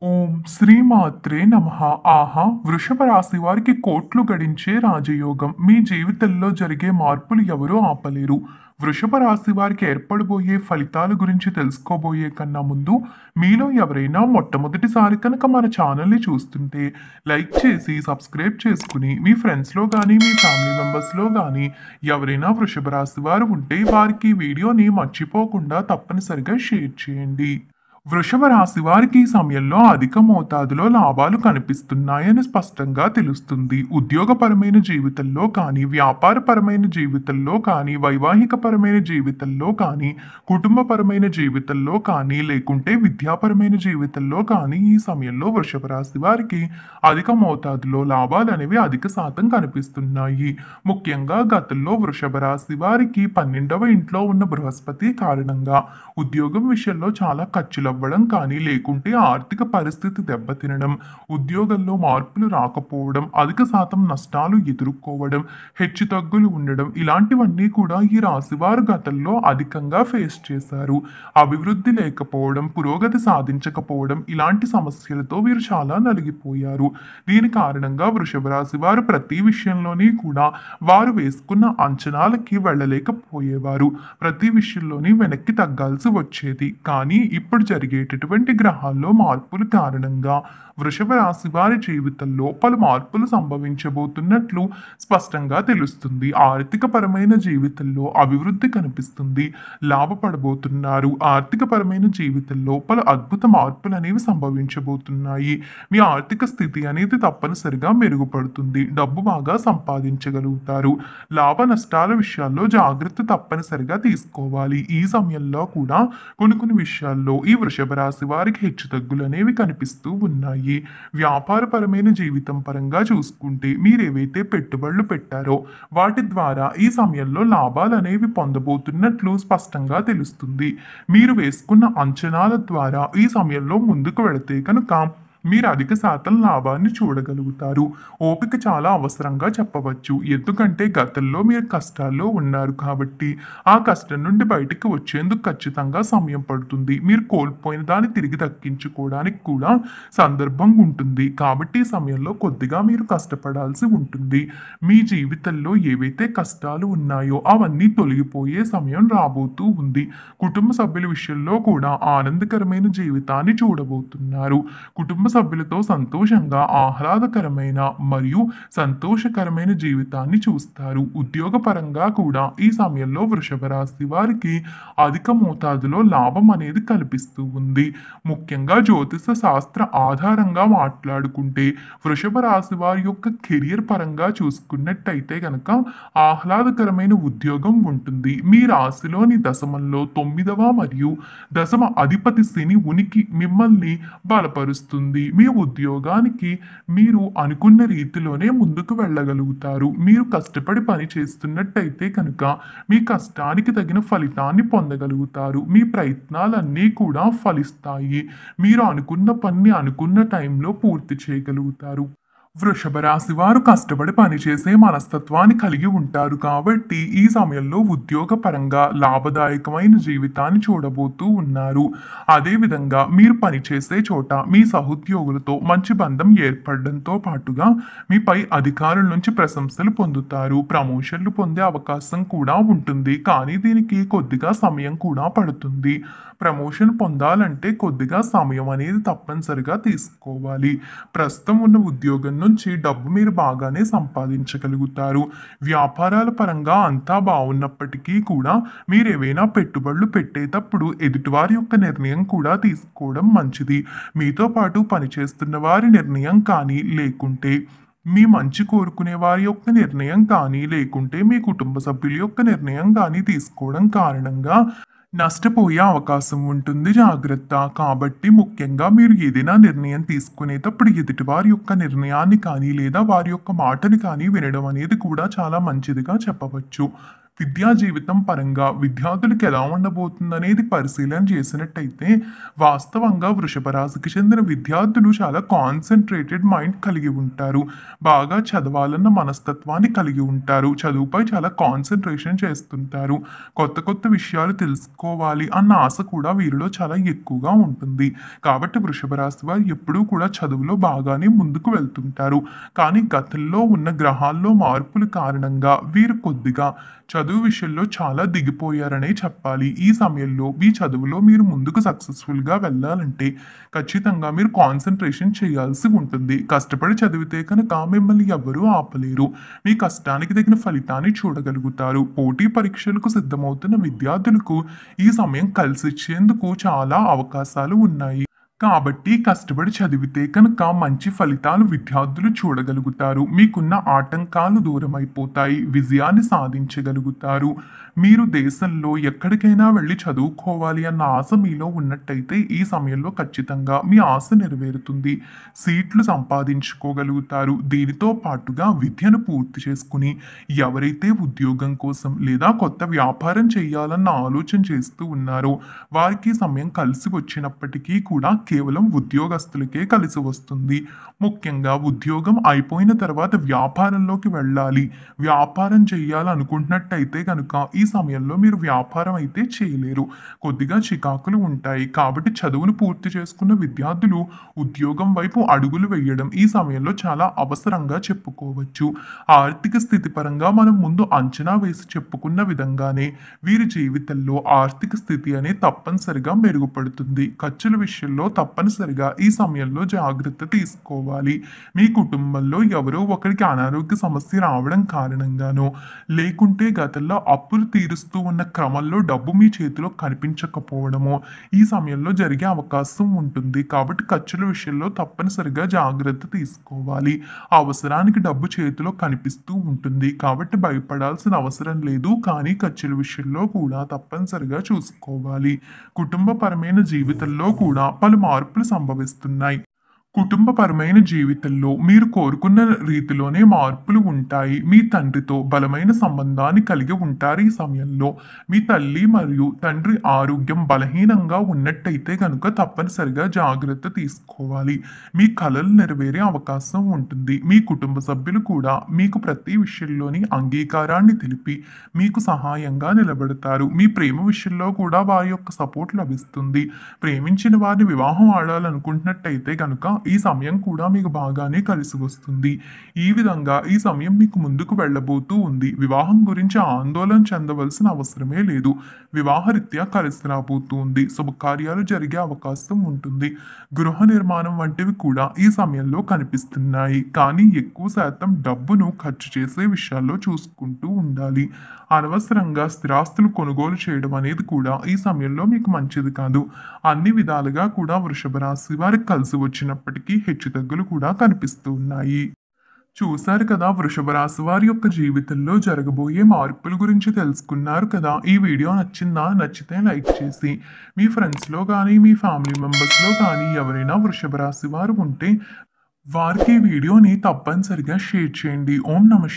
ఓం శ్రీమాత్రే నమః. ఆహా! వృషభ రాశి వారికి కోట్లు గడించే రాజయోగం. మీ జీవితంలో జరిగే మార్పులు ఎవరూ ఆపలేరు. వృషభ రాశి వారికి ఏర్పడబోయే ఫలితాల గురించి తెలుసుకోబోయే కన్నా ముందు మీలో ఎవరైనా మొట్టమొదటిసారి కనుక మన ఛానల్ని చూస్తుంటే లైక్ చేసి సబ్స్క్రైబ్ చేసుకుని మీ ఫ్రెండ్స్లో కానీ మీ ఫ్యామిలీ మెంబర్స్లో కానీ ఎవరైనా వృషభ రాశి వారు ఉంటే వారికి ఈ వీడియోని మర్చిపోకుండా తప్పనిసరిగా షేర్ చేయండి. వృషభ రాశి వారికి ఈ సమయంలో అధిక మోతాదులో లాభాలు కనిపిస్తున్నాయని స్పష్టంగా తెలుస్తుంది. ఉద్యోగపరమైన జీవితంలో కానీ, వ్యాపారపరమైన జీవితంలో కానీ, వైవాహికపరమైన జీవితంలో కానీ, కుటుంబపరమైన జీవితంలో కానీ, లేకుంటే విద్యాపరమైన జీవితంలో కానీ ఈ సమయంలో వృషభ రాశి వారికి అధిక మోతాదులో లాభాలు అనేవి అధిక శాతం కనిపిస్తున్నాయి. ముఖ్యంగా గతంలో వృషభ రాశి వారికి 12వ ఇంట్లో ఉన్న బృహస్పతి కారణంగా ఉద్యోగం విషయంలో చాలా ఖర్చులు అవ్వడం కానీ, లేకుంటే ఆర్థిక పరిస్థితి దెబ్బతినడం, ఉద్యోగంలో మార్పులు రాకపోవడం, అధిక శాతం నష్టాలు ఎదుర్కోవడం, హెచ్చుతగ్గులు ఉండడం ఇలాంటివన్నీ కూడా ఈ రాశివారు గతంలో అధికంగా ఫేస్ చేశారు. అభివృద్ధి లేకపోవడం, పురోగతి సాధించకపోవడం ఇలాంటి సమస్యలతో వీరు చాలా నలిగిపోయారు. దీని కారణంగా వృషభ రాశి వారు ప్రతి విషయంలోని కూడా వారు వేసుకున్న అంచనాలకి వెళ్ళలేకపోయేవారు. ప్రతి విషయంలోని వెనక్కి తగ్గాల్సి వచ్చేది. కానీ ఇప్పుడు జరిగేటటువంటి గ్రహాల్లో మార్పుల కారణంగా వృషభ రాశి వారి జీవితంలో పలు మార్పులు సంభవించబోతున్నట్లు స్పష్టంగా తెలుస్తుంది. ఆర్థిక పరమైన జీవితంలో అభివృద్ధి కనిపిస్తుంది. లాభపడబోతున్నారు. ఆర్థిక పరమైన జీవితంలో పలు అద్భుత మార్పులు అనేవి సంభవించబోతున్నాయి. మీ ఆర్థిక స్థితి అనేది తప్పనిసరిగా మెరుగుపడుతుంది. డబ్బు బాగా సంపాదించగలుగుతారు. లాభ నష్టాల విషయాల్లో జాగ్రత్త తప్పనిసరిగా తీసుకోవాలి. ఈ సమయంలో కూడా కొన్ని విషయాల్లో ఈ వృషభ రాశి వారికి హెచ్చుతగ్గులు అనేవి కనిపిస్తూ ఉన్నాయి. వ్యాపారపరమైన జీవితం పరంగా చూసుకుంటే మీరేవైతే పెట్టుబడులు పెట్టారో వాటి ద్వారా ఈ సమయంలో లాభాలు అనేవి పొందబోతున్నట్లు స్పష్టంగా తెలుస్తుంది. మీరు వేసుకున్న అంచనాల ద్వారా ఈ సమయంలో ముందుకు వెళితే కనుక మీరు అధిక శాతం లాభాన్ని చూడగలుగుతారు. ఓపిక చాలా అవసరంగా చెప్పవచ్చు. ఎందుకంటే గతంలో మీరు కష్టాల్లో ఉన్నారు కాబట్టి ఆ కష్టం నుండి బయటికి వచ్చేందుకు ఖచ్చితంగా సమయం పడుతుంది. మీరు కోల్పోయిన దాన్ని తిరిగి దక్కించుకోవడానికి కూడా సందర్భం ఉంటుంది. కాబట్టి ఈ సమయంలో కొద్దిగా మీరు కష్టపడాల్సి ఉంటుంది. మీ జీవితంలో ఏవైతే కష్టాలు ఉన్నాయో అవన్నీ తొలగిపోయే సమయం రాబోతూ ఉంది. కుటుంబ సభ్యుల విషయంలో కూడా ఆనందకరమైన జీవితాన్ని చూడబోతున్నారు. కుటుంబ సభ్యులతో సంతోషంగా ఆహ్లాదకరమైన మరియు సంతోషకరమైన జీవితాన్ని చూస్తారు. ఉద్యోగపరంగా కూడా ఈ సమయంలో వృషభ రాశి వారికి అధిక మోతాదులో లాభం అనేది కల్పిస్తూ ఉంది. ముఖ్యంగా జ్యోతిష శాస్త్ర ఆధారంగా మాట్లాడుకుంటే వృషభ రాశి వారి యొక్క కెరియర్ పరంగా చూసుకున్నట్టయితే కనుక ఆహ్లాదకరమైన ఉద్యోగం ఉంటుంది. మీ రాశిలోని దశమంలో 9వ మరియు దశమ అధిపతి శని ఉనికి మిమ్మల్ని బలపరుస్తుంది. మీ ఉద్యోగానికి మీరు అనుకున్న రీతిలోనే ముందుకు వెళ్ళగలుగుతారు. మీరు కష్టపడి పని చేస్తున్నట్టయితే కనుక మీ కష్టానికి తగిన ఫలితాన్ని పొందగలుగుతారు. మీ ప్రయత్నాలన్నీ కూడా ఫలిస్తాయి. మీరు అనుకున్న పని అనుకున్న టైంలో పూర్తి చేయగలుగుతారు. వృషభ రాశి వారు కష్టపడి పనిచేసే మనస్తత్వాన్ని కలిగి ఉంటారు కాబట్టి ఈ సమయంలో ఉద్యోగపరంగా లాభదాయకమైన జీవితాన్ని చూడబోతూ ఉన్నారు. అదేవిధంగా మీరు పనిచేసే చోట మీ సహోద్యోగులతో మంచి బంధం ఏర్పడడంతో పాటుగా మీ పై అధికారుల నుంచి ప్రశంసలు పొందుతారు. ప్రమోషన్లు పొందే అవకాశం కూడా ఉంటుంది. కానీ దీనికి కొద్దిగా సమయం కూడా పడుతుంది. ప్రమోషన్ పొందాలంటే కొద్దిగా సమయం అనేది తప్పనిసరిగా తీసుకోవాలి. ప్రస్తుతం ఉన్న ఉద్యోగం నుంచి డబ్బు మీరు బాగానే సంపాదించగలుగుతారు. వ్యాపారాల పరంగా అంతా బాగున్నప్పటికీ కూడా మీరు ఏవైనా పెట్టుబడులు పెట్టేటప్పుడు ఎదుటివారి యొక్క నిర్ణయం కూడా తీసుకోవడం మంచిది. మీతో పాటు పనిచేస్తున్న వారి నిర్ణయం కానీ లేకుంటే మీ మంచి కోరుకునే వారి యొక్క నిర్ణయం కానీ లేకుంటే మీ కుటుంబ సభ్యుల యొక్క నిర్ణయం కానీ తీసుకోవడం కారణంగా నష్టపోయే అవకాశం ఉంటుంది. జాగ్రత్త. కాబట్టి ముఖ్యంగా మీరు ఏదైనా నిర్ణయం తీసుకునేటప్పుడు ఎదుటి వారి యొక్క నిర్ణయాన్ని కానీ లేదా వారి యొక్క మాటని కానీ వినడం అనేది కూడా చాలా మంచిదిగా చెప్పవచ్చు. విద్యా జీవితం పరంగా విద్యార్థులకు ఎలా ఉండబోతుందనేది పరిశీలన చేసినట్టయితే వాస్తవంగా వృషభ రాశికి చెందిన విద్యార్థులు చాలా కాన్సన్ట్రేటెడ్ మైండ్ కలిగి ఉంటారు. బాగా చదవాలన్న మనస్తత్వాన్ని కలిగి ఉంటారు. చదువుపై చాలా కాన్సన్ట్రేషన్ చేస్తుంటారు. కొత్త కొత్త విషయాలు తెలుసుకోవాలి అన్న ఆశ కూడా వీరిలో చాలా ఎక్కువగా ఉంటుంది. కాబట్టి వృషభ రాశి వారు ఎప్పుడూ కూడా చదువులో బాగానే ముందుకు వెళ్తుంటారు. కానీ గతంలో ఉన్న గ్రహాల్లో మార్పుల కారణంగా వీరు కొద్దిగా చదువు విషయంలో చాలా దిగిపోయారనే చెప్పాలి. ఈ సమయంలో మీ చదువులో మీరు ముందుకు సక్సెస్‌ఫుల్‌గా వెళ్ళాలంటే ఖచ్చితంగా మీరు కాన్సంట్రేషన్ చేయాల్సి ఉంటుంది. కష్టపడి చదివితే కనుక మిమ్మల్ని ఎవ్వరూ ఆపలేరు. మీ కష్టానికి తగిన ఫలితాన్ని చూడగలుగుతారు. పోటీ పరీక్షలకు సిద్ధమవుతున్న విద్యార్థులకు ఈ సమయం కలిసొచ్చేందుకు చాలా అవకాశాలు ఉన్నాయి. కాబట్టి కష్టపడి చదివితే కనుక మంచి ఫలితాలు విద్యార్థులు చూడగలుగుతారు. మీకున్న ఆటంకాలు దూరమైపోతాయి. విజయాన్ని సాధించగలుగుతారు. మీరు దేశంలో ఎక్కడికైనా వెళ్ళి చదువుకోవాలి అన్న ఆశ మీలో ఉన్నట్టయితే ఈ సమయంలో ఖచ్చితంగా మీ ఆశ నెరవేరుతుంది. సీట్లు సంపాదించుకోగలుగుతారు. దీనితో పాటుగా విద్యను పూర్తి చేసుకుని ఎవరైతే ఉద్యోగం కోసం లేదా కొత్త వ్యాపారం చేయాలన్న ఆలోచన చేస్తూ ఉన్నారో వారికి ఈ సమయం కలిసి వచ్చినప్పటికీ కూడా కేవలం ఉద్యోగస్తులకే కలిసి వస్తుంది. ముఖ్యంగా ఉద్యోగం అయిపోయిన తర్వాత వ్యాపారంలోకి వెళ్ళాలి, వ్యాపారం చేయాలనుకుంటున్నట్టయితే కనుక ఈ సమయంలో మీరు వ్యాపారం అయితే చేయలేరు. కొద్దిగా చికాకులు ఉంటాయి. కాబట్టి చదువును పూర్తి చేసుకున్న విద్యార్థులు ఉద్యోగం వైపు అడుగులు వేయడం ఈ సమయంలో చాలా అవసరంగా చెప్పుకోవచ్చు. ఆర్థిక స్థితి పరంగా మనం ముందు అంచనా వేసి చెప్పుకున్న విధంగానే వీరి జీవితంలో ఆర్థిక స్థితి అనేది తప్పనిసరిగా మెరుగుపడుతుంది. ఖర్చుల విషయంలో తప్పనిసరిగా ఈ సమయంలో జాగ్రత్త తీసుకోవాలి. మీ కుటుంబంలో ఎవరో ఒకరికి అనారోగ్య సమస్య రావడం కారణంగానో లేకుంటే గతంలో అప్పులు తీరుస్తూ ఉన్న క్రమంలో డబ్బు మీ చేతిలో కనిపించకపోవడమో ఈ సమయంలో జరిగే అవకాశం ఉంటుంది. కాబట్టి ఖర్చుల విషయంలో తప్పనిసరిగా జాగ్రత్త తీసుకోవాలి. అవసరానికి డబ్బు చేతిలో కనిపిస్తూ ఉంటుంది. కాబట్టి భయపడాల్సిన అవసరం లేదు. కానీ ఖర్చుల విషయంలో కూడా తప్పనిసరిగా చూసుకోవాలి. కుటుంబపరమైన జీవితంలో కూడా పలు మార్పులు సంభవిస్తున్నాయి. కుటుంబపరమైన జీవితంలో మీరు కోరుకున్న రీతిలోనే మార్పులు ఉంటాయి. మీ తండ్రితో బలమైన సంబంధాన్ని కలిగి ఉంటారు. ఈ సమయంలో మీ తల్లి మరియు తండ్రి ఆరోగ్యం బలహీనంగా ఉన్నట్టయితే కనుక తప్పనిసరిగా జాగ్రత్త తీసుకోవాలి. మీ కలలు నెరవేరే అవకాశం ఉంటుంది. మీ కుటుంబ సభ్యులు కూడా మీకు ప్రతి విషయంలోని అంగీకారాన్ని తెలిపి మీకు సహాయంగా నిలబడతారు. మీ ప్రేమ విషయంలో కూడా వారి యొక్క సపోర్ట్ లభిస్తుంది. ప్రేమించిన వారిని వివాహం ఆడాలనుకుంటున్నట్టయితే కనుక ఈ సమయం కూడా మీకు బాగానే కలిసి వస్తుంది. ఈ విధంగా ఈ సమయం మీకు ముందుకు వెళ్ళబోతూ ఉంది. వివాహం గురించి ఆందోళన చెందవలసిన అవసరమే లేదు. వివాహరీత్యా కలిసి రాబోతుంది. శుభకార్యాలు జరిగే అవకాశం ఉంటుంది. గృహ నిర్మాణం వంటివి కూడా ఈ సమయంలో కనిపిస్తున్నాయి. కానీ ఎక్కువ శాతం డబ్బును ఖర్చు చేసే విషయాల్లో చూసుకుంటూ ఉండాలి. అనవసరంగా స్థిరాస్తులు కొనుగోలు చేయడం అనేది కూడా ఈ సమయంలో మీకు మంచిది కాదు. అన్ని విధాలుగా కూడా వృషభ రాశి వారికి కలిసి వచ్చినప్పటికీ హెచ్చుతగ్గులు కూడా కనిపిస్తూ ఉన్నాయి. చూశారు కదా, వృషభ రాశి వారి యొక్క జీవితంలో జరగబోయే మార్పుల గురించి తెలుసుకున్నారు కదా. ఈ వీడియో నచ్చిందా? నచ్చితే లైక్ చేసి మీ ఫ్రెండ్స్లో కానీ మీ ఫ్యామిలీ మెంబర్స్లో కానీ ఎవరైనా వృషభ రాశి వారు ఉంటే వారికి ఈ వీడియోని తప్పనిసరిగా షేర్ చేయండి. ఓం నమః